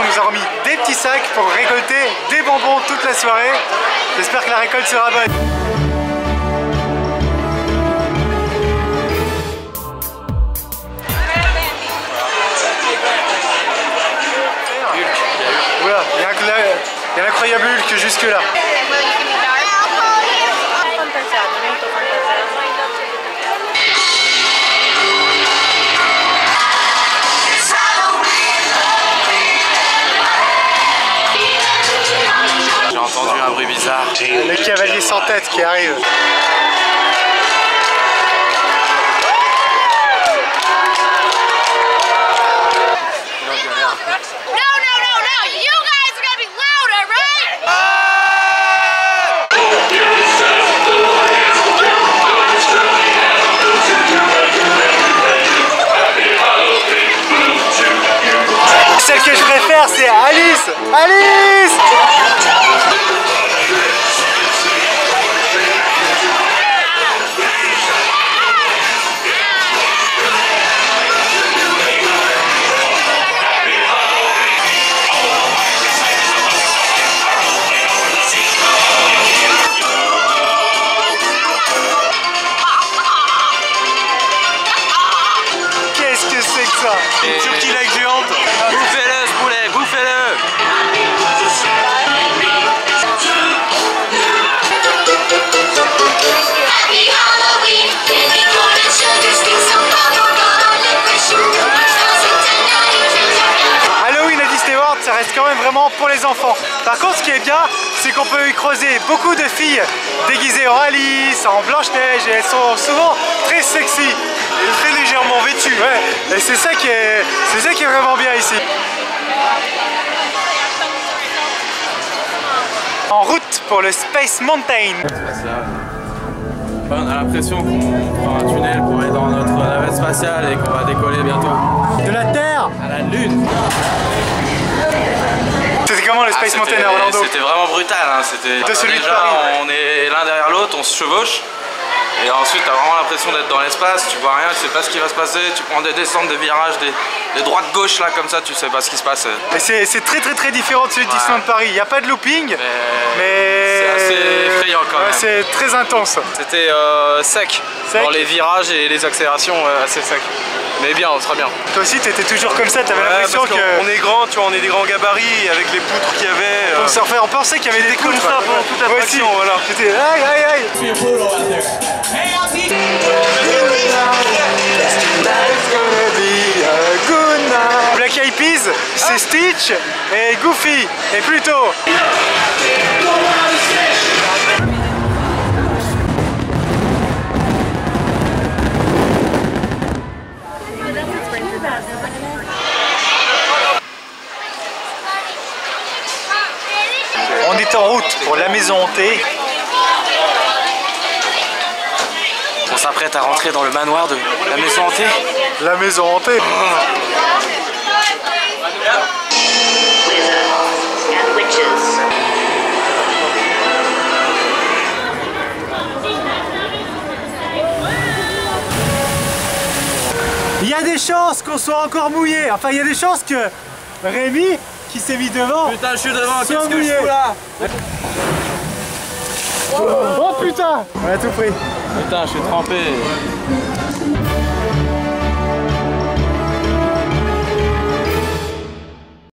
on nous a remis des petits sacs pour récolter des bonbons toute la soirée. J'espère que la récolte sera bonne. Voilà, il y a l'incroyable Hulk jusque là. J'ai entendu un bruit bizarre. Le cavalier sans tête qui arrive. Celle que je préfère, c'est Alice. Alice! Qu'est-ce que c'est que ça? Une turkey-leg géante. Bouffez-le ce poulet, bouffez-le. Halloween à Disney World, ça reste quand même vraiment pour les enfants. Par contre, ce qui est bien, c'est qu'on peut y croiser beaucoup de filles déguisées en Alice, en Blanche-Neige, et elles sont souvent très sexy et très légèrement vêtues. Ouais, et c'est ça qui est vraiment bien ici. En route pour le Space Mountain. On a l'impression qu'on prend un tunnel pour aller dans notre navette spatiale et qu'on va décoller bientôt. De la Terre À la Lune. C'était comment le Space Mountain à Orlando? C'était vraiment brutal. Hein. C'était celui de déjà, Paris, ouais. on est l'un derrière l'autre, on se chevauche. Et ensuite, t'as vraiment l'impression d'être dans l'espace, tu vois rien, tu sais pas ce qui va se passer, tu prends des descentes, des virages, des droites-gauche là comme ça, tu sais pas ce qui se passe. Et c'est très différent de celui de Disneyland Paris. Il n'y a pas de looping, mais c'est assez effrayant quand même. C'est très intense. C'était sec dans les virages et les accélérations, assez sec. Mais bien, on sera bien. Toi aussi, t'étais toujours comme ça, t'avais l'impression que... On est grand, tu vois, on est des grands gabarits avec les poutres qu'il y avait. On pensait qu'il y avait des comme poutres. ça pendant toute l'attraction, voilà. J'étais aïe aïe aïe. Black Eyed Peas, c'est Stitch et Goofy et Pluto. On est en route pour la maison hantée. On s'apprête à rentrer dans le manoir de la maison hantée. La maison hantée. Il y a des chances qu'on soit encore mouillé. Enfin, il y a des chances que Rémi, qui s'est mis devant, Putain, je suis devant, soit qu'est-ce que mouillé. je fous là? Oh putain! On a tout pris. Putain, je suis trempé.